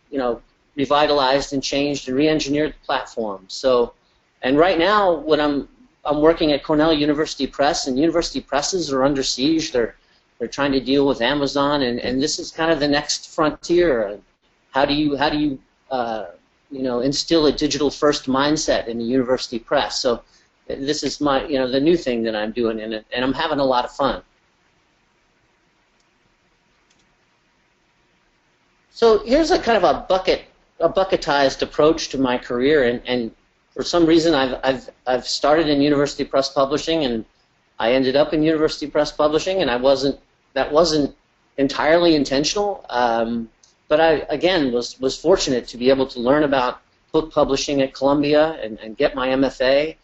revitalized and changed and re-engineered the platform. So, and right now, when I'm working at Cornell University Press, and university presses are under siege. They're trying to deal with Amazon, and this is kind of the next frontier. How do you instill a digital-first mindset in the university press? So this is my the new thing that I'm doing, and I'm having a lot of fun. So here's a kind of a bucketized approach to my career, and for some reason I've started in university press publishing, and I ended up in university press publishing, and that wasn't entirely intentional, but I again was fortunate to be able to learn about book publishing at Columbia and get my MFA,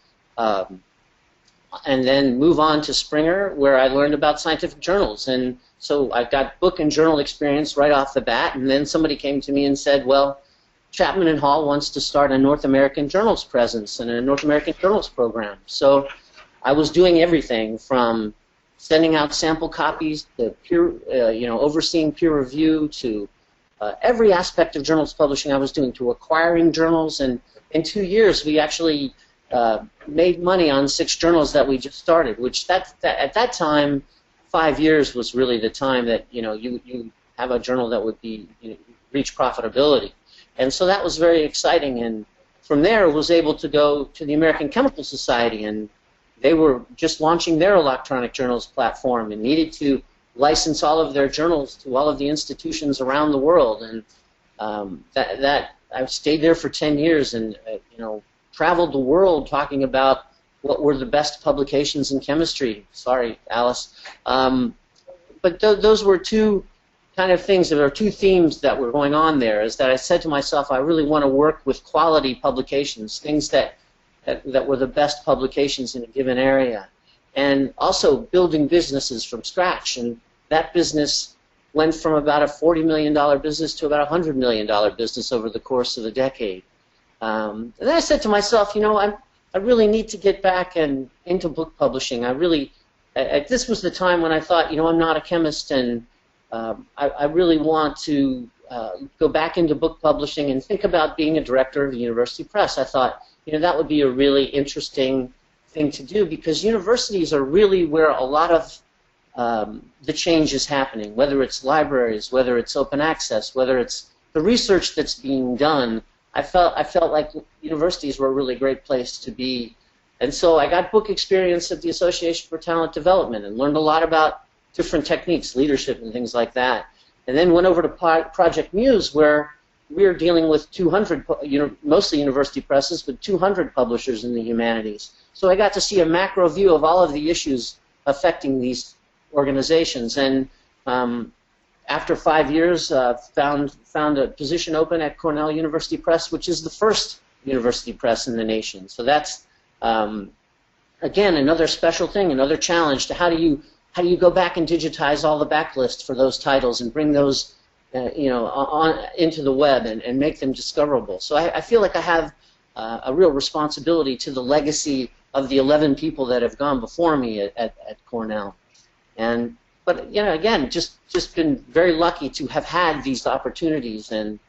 and then move on to Springer, where I learned about scientific journals. And so I've got book and journal experience right off the bat, and then somebody came to me and said, well, Chapman and Hall wants to start a North American journals presence and a North American journals program. So I was doing everything from sending out sample copies to overseeing peer review to every aspect of journals publishing I was doing, to acquiring journals. And in 2 years, we actually made money on 6 journals that we just started, which at that time, 5 years was really the time that you have a journal that would be reach profitability, and so that was very exciting. And from there, was able to go to the American Chemical Society, and they were just launching their electronic journals platform and needed to license all of their journals to all of the institutions around the world. And I stayed there for 10 years and traveled the world talking about what were the best publications in chemistry. Sorry, Alice. But those were two kind of things. There are two themes that were going on there. Is that I said to myself, I really want to work with quality publications, things that were the best publications in a given area, and also building businesses from scratch. And that business went from about a $40 million business to about a $100 million business over the course of a decade. And then I said to myself, I really need to get back into book publishing. This was the time when I thought, I'm not a chemist, and I really want to go back into book publishing and think about being a director of a university press. I thought, that would be a really interesting thing to do, because universities are really where a lot of the change is happening, whether it's libraries, whether it's open access, whether it's the research that's being done. I felt like universities were a really great place to be. And so I got book experience at the Association for Talent Development and learned a lot about different techniques, leadership, and things like that. And then went over to Project Muse, where we are dealing with 200, mostly university presses, but 200 publishers in the humanities. So I got to see a macro view of all of the issues affecting these organizations. And after 5 years, found a position open at Cornell University Press, which is the first university press in the nation. So that's, again, another special thing, another challenge to how do you go back and digitize all the backlist for those titles and bring those into the web and make them discoverable. So I feel like I have a real responsibility to the legacy of the 11 people that have gone before me at Cornell. But again, just been very lucky to have had these opportunities. And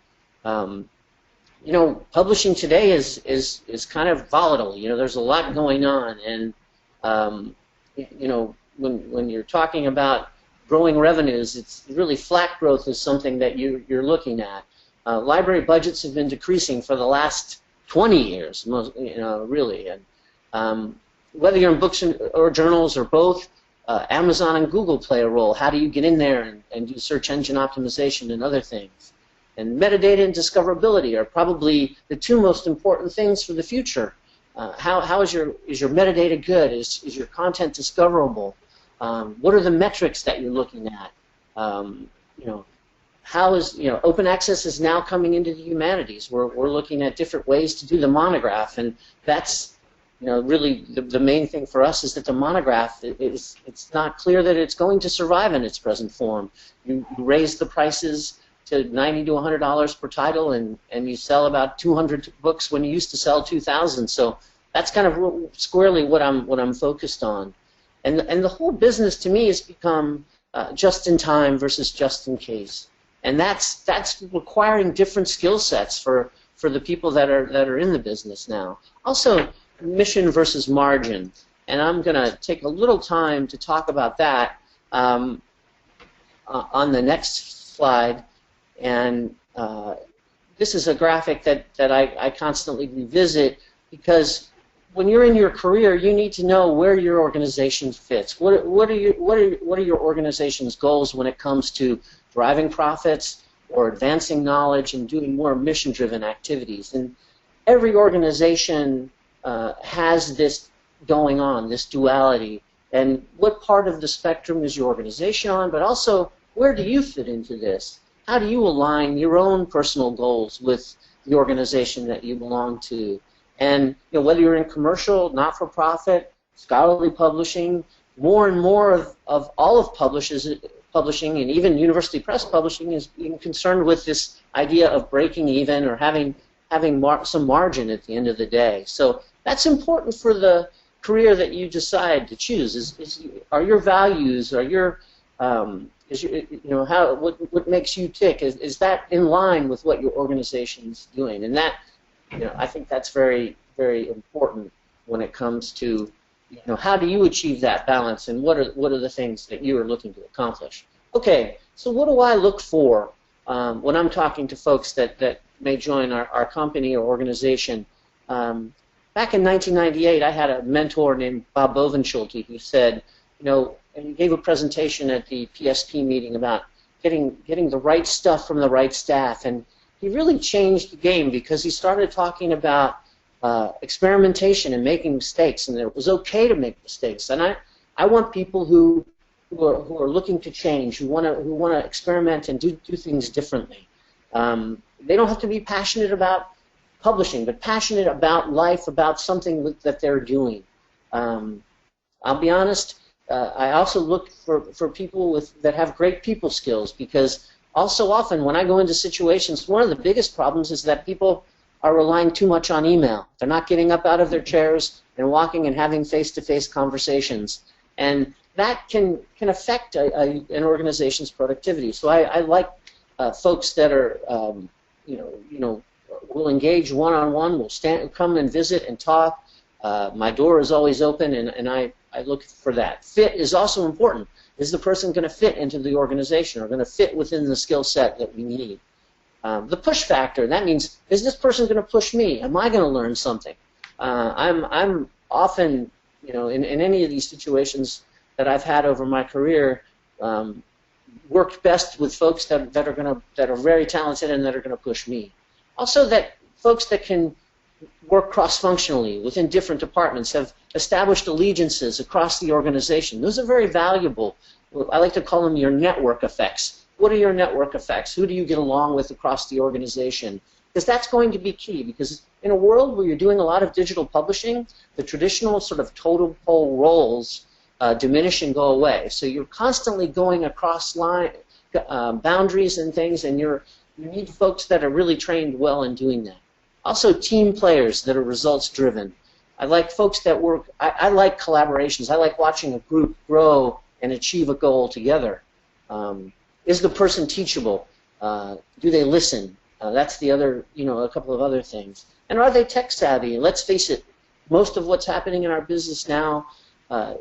publishing today is kind of volatile. There's a lot going on, and when you're talking about growing revenues, it's really flat growth is something that you're looking at. Library budgets have been decreasing for the last 20 years, really. And whether you're in books or journals or both, Amazon and Google play a role. How do you get in there and do search engine optimization and other things? And metadata and discoverability are probably the two most important things for the future. How is your metadata good? Is your content discoverable? What are the metrics that you're looking at? How is open access is now coming into the humanities. We're looking at different ways to do the monograph, and that's really the main thing for us is that the monograph it's not clear that it's going to survive in its present form. You raise the prices to $90 to $100 per title, and you sell about 200 books when you used to sell 2,000. So that's kind of squarely what I'm focused on. And the whole business to me has become just in time versus just in case, and that's requiring different skill sets for the people that are in the business now. Also, mission versus margin, and I'm going to take a little time to talk about that on the next slide. And this is a graphic that I constantly revisit, because when you're in your career, you need to know where your organization fits. What are your organization's goals when it comes to driving profits or advancing knowledge and doing more mission-driven activities? And every organization has this going on, this duality. And what part of the spectrum is your organization on? But also, where do you fit into this? How do you align your own personal goals with the organization that you belong to? And whether you're in commercial, not-for-profit, scholarly publishing, more and more of all of publishing, and even university press publishing, is being concerned with this idea of breaking even or having some margin at the end of the day. So that's important for the career that you decide to choose. Are your values, are your what makes you tick? Is that in line with what your organization's doing? And that, I think that's very, very important. when it comes to, how do you achieve that balance, and what are the things that you are looking to accomplish? Okay, so what do I look for when I'm talking to folks that may join our company or organization? Back in 1998, I had a mentor named Bob Bovenschulte who said, and he gave a presentation at the PSP meeting about getting the right stuff from the right staff, and he really changed the game because he started talking about experimentation and making mistakes, and it was okay to make mistakes. And I want people who are looking to change, who want to experiment and do things differently. They don't have to be passionate about publishing, but passionate about life, about something that they're doing. I'll be honest. I also look for people that have great people skills, because also often when I go into situations, one of the biggest problems is that people are relying too much on email. They're not getting up out of their chairs and walking and having face-to-face conversations, and that can affect an organization's productivity. So I like folks that are will engage one-on-one, will come and visit and talk. My door is always open, and I look for that. Fit is also important. Is the person going to fit into the organization, or going to fit within the skill set that we need? The push factor, that means, is this person going to push me? Am I going to learn something? I'm often, in any of these situations that I've had over my career, worked best with folks that are very talented and that are going to push me. Also, that folks that can work cross-functionally within different departments, have established allegiances across the organization. Those are very valuable. I like to call them your network effects. What are your network effects? Who do you get along with across the organization? Because that's going to be key, because in a world where you're doing a lot of digital publishing, the traditional sort of totem pole roles diminish and go away. So you're constantly going across boundaries and things, and you need folks that are really trained well in doing that. Also, team players that are results-driven. I like folks that work. I like collaborations. I like watching a group grow and achieve a goal together. Is the person teachable? Do they listen? That's the other, a couple of other things. And are they tech savvy? Let's face it, most of what's happening in our business now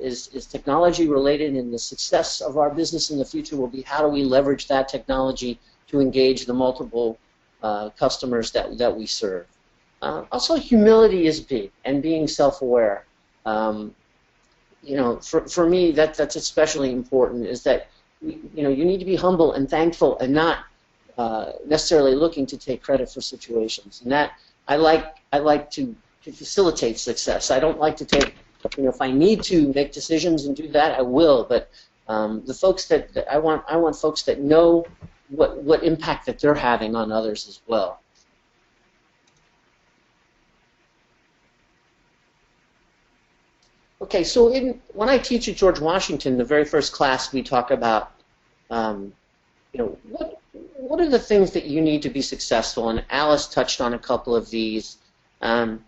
is technology related, and the success of our business in the future will be how do we leverage that technology to engage the multiple customers that we serve. Also, humility is big, and being self-aware. For me, that's especially important. Is that you need to be humble and thankful, and not necessarily looking to take credit for situations. And that I like to facilitate success. I don't like to take. If I need to make decisions and do that, I will. But the folks that I want folks that know what impact that they're having on others as well. Okay, so when I teach at George Washington, the very first class, we talk about, what are the things that you need to be successful? And Alice touched on a couple of these, and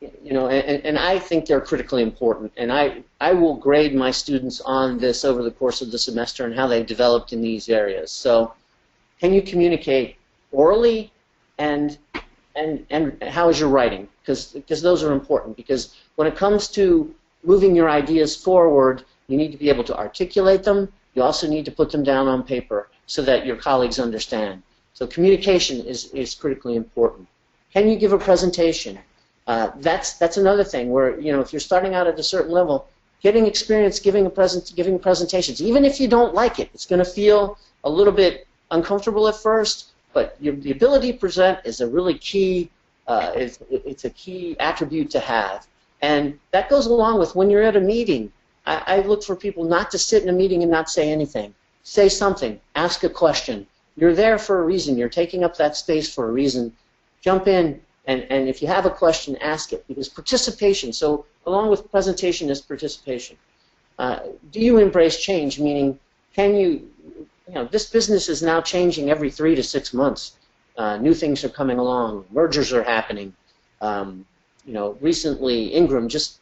I think they're critically important. And I will grade my students on this over the course of the semester and how they've developed in these areas. So, can you communicate orally, and how is your writing? Because those are important. Because when it comes to moving your ideas forward, you need to be able to articulate them. You also need to put them down on paper so that your colleagues understand. So communication is critically important. Can you give a presentation? That's another thing where, if you're starting out at a certain level, getting experience giving presentations, even if you don't like it, it's going to feel a little bit uncomfortable at first, but the ability to present is a really key, it's a key attribute to have. And that goes along with when you're at a meeting. I look for people not to sit in a meeting and not say anything. Say something. Ask a question. You're there for a reason. You're taking up that space for a reason. Jump in, and if you have a question, ask it. Because participation, so along with presentation is participation. Do you embrace change? Meaning, can you, this business is now changing every 3 to 6 months. New things are coming along. Mergers are happening. Recently Ingram just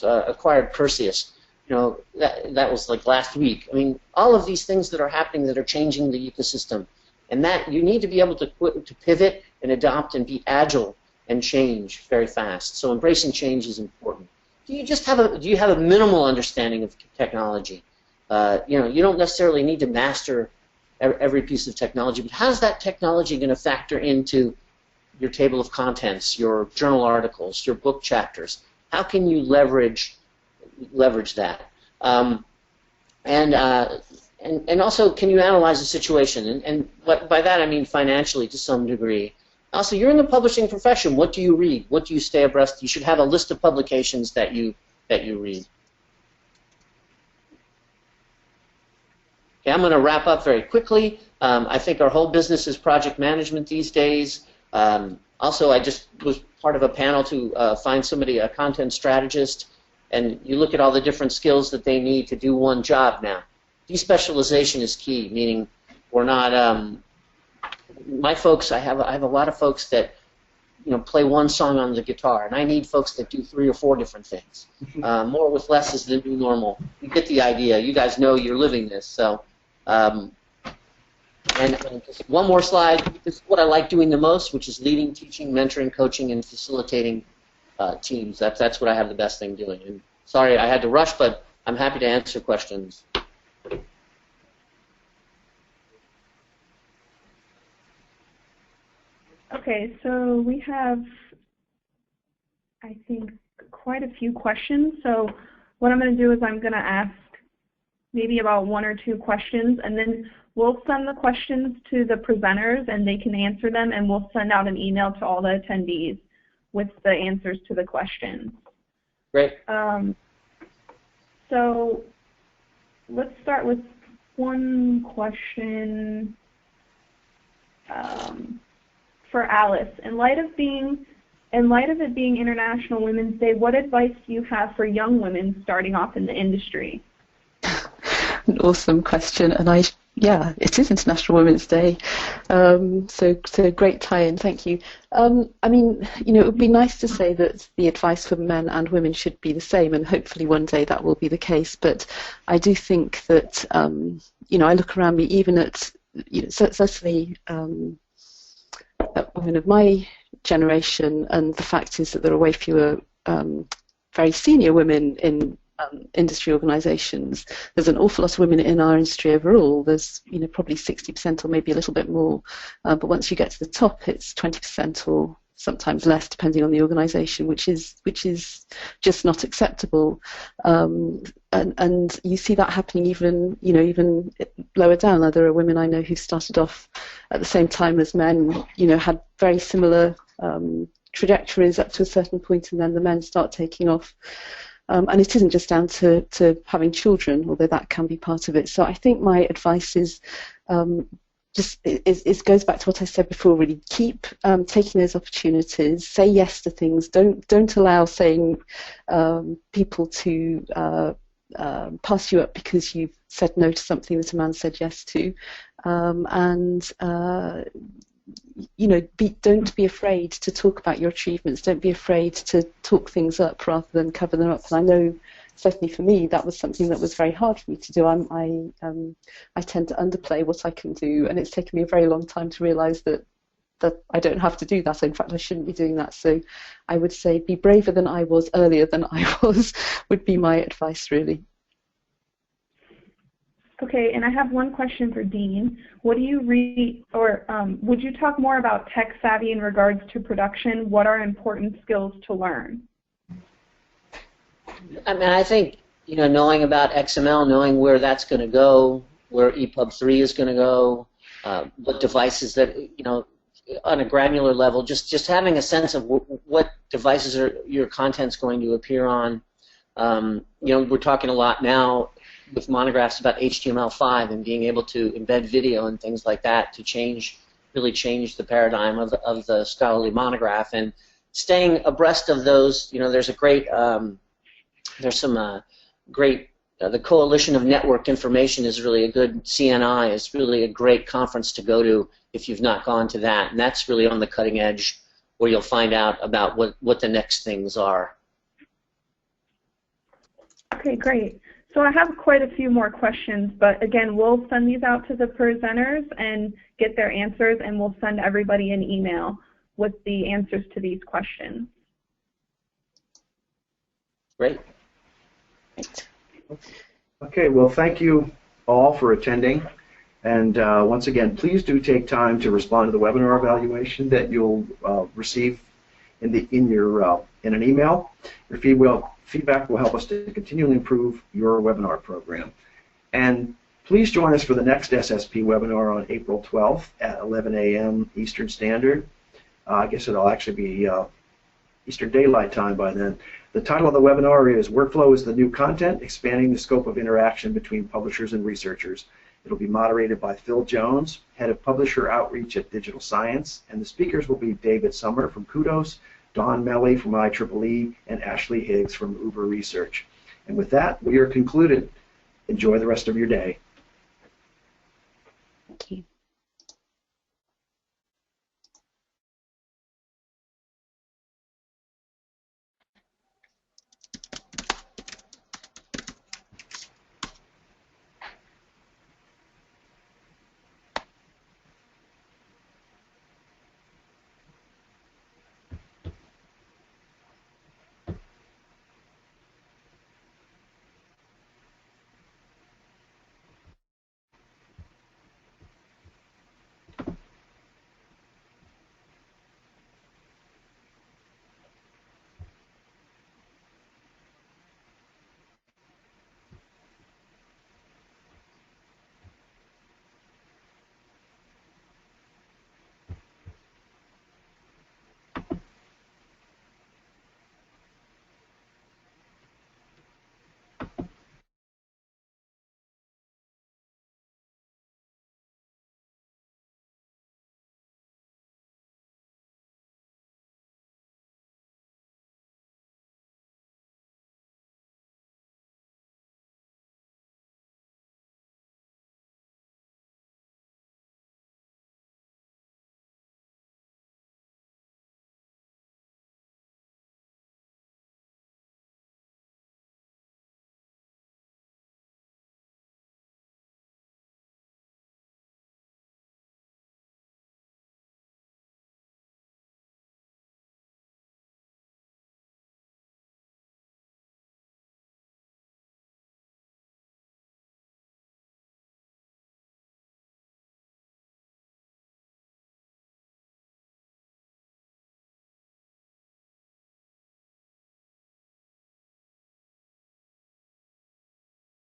acquired Perseus. That was like last week. I mean, all of these things that are happening that are changing the ecosystem, and that you need to be able to pivot and adopt and be agile and change very fast. So embracing change is important. do you have a minimal understanding of technology? You don't necessarily need to master every piece of technology, but how's that technology going to factor into your table of contents, your journal articles, your book chapters? How can you leverage that? And also, can you analyze the situation? And by that I mean financially to some degree. Also, you're in the publishing profession. What do you read? What do you stay abreast? You should have a list of publications that you read. Okay, I'm going to wrap up very quickly. I think our whole business is project management these days. Also, I just was part of a panel to find somebody, a content strategist, and you look at all the different skills that they need to do one job now. Despecialization is key, meaning we're not, my folks, I have a lot of folks that play one song on the guitar, and I need folks that do 3 or 4 different things. More with less is the new normal. You get the idea. You guys know you're living this. So, and just one more slide. This is what I like doing the most, which is leading, teaching, mentoring, coaching, and facilitating teams. That's what I have the best thing doing. And sorry I had to rush, but I'm happy to answer questions. Okay, so we have, I think, quite a few questions. So what I'm going to do is I'm going to ask maybe about 1 or 2 questions, and then we'll send the questions to the presenters, and they can answer them, and we'll send out an email to all the attendees with the answers to the questions. Great. So let's start with one question. For Alice, in light of it being International Women's Day, what advice do you have for young women starting off in the industry? An awesome question, and yeah, it is International Women's Day, so great tie-in. Thank you. I mean, it would be nice to say that the advice for men and women should be the same, and hopefully one day that will be the case. But I do think that I look around me, even at certainly. Women of my generation, and the fact is that there are way fewer very senior women in industry organisations. There's an awful lot of women in our industry overall. There's probably 60% or maybe a little bit more, but once you get to the top, it's 20% or sometimes less, depending on the organisation, which is just not acceptable. And you see that happening even lower down. There are women I know who started off at the same time as men, had very similar trajectories up to a certain point, and then the men start taking off. And it isn't just down to having children, although that can be part of it. So I think my advice is it goes back to what I said before, really. Keep taking those opportunities. Say yes to things. Don't allow saying people to pass you up because you've said no to something that a man said yes to. Don't be afraid to talk about your achievements. Don't be afraid to talk things up rather than cover them up. And I know, certainly for me, that was something that was very hard for me to do. I tend to underplay what I can do, and it's taken me a very long time to realise that I don't have to do that. In fact, I shouldn't be doing that. So I would say be braver than I was earlier than I was would be my advice, really. Okay, and I have one question for Dean. What do you read, or would you talk more about tech savvy in regards to production? What are important skills to learn? I mean, I think, knowing about XML, knowing where that's going to go, where EPUB 3 is going to go, what devices that, on a granular level, just having a sense of what devices your content's going to appear on. We're talking a lot now with monographs about HTML5 and being able to embed video and things like that to really change the paradigm of the scholarly monograph, and staying abreast of those. There's a great the Coalition of Networked Information is really a good, CNI is really a great conference to go to if you've not gone to that, and that's really on the cutting edge where you'll find out about what the next things are. Okay, great. So I have quite a few more questions, but again, we'll send these out to the presenters and get their answers, and we'll send everybody an email with the answers to these questions. Great. Okay, well, thank you all for attending. And once again, please do take time to respond to the webinar evaluation that you'll receive in an email. Your feedback will help us to continually improve your webinar program. And please join us for the next SSP webinar on April 12th at 11 a.m. Eastern Standard. I guess it'll actually be Eastern Daylight Time by then. The title of the webinar is Workflow is the New Content, Expanding the Scope of Interaction Between Publishers and Researchers. It'll be moderated by Phil Jones, Head of Publisher Outreach at Digital Science, and the speakers will be David Summer from Kudos, Don Melly from IEEE, and Ashley Higgs from Uber Research. And with that, we are concluded. Enjoy the rest of your day.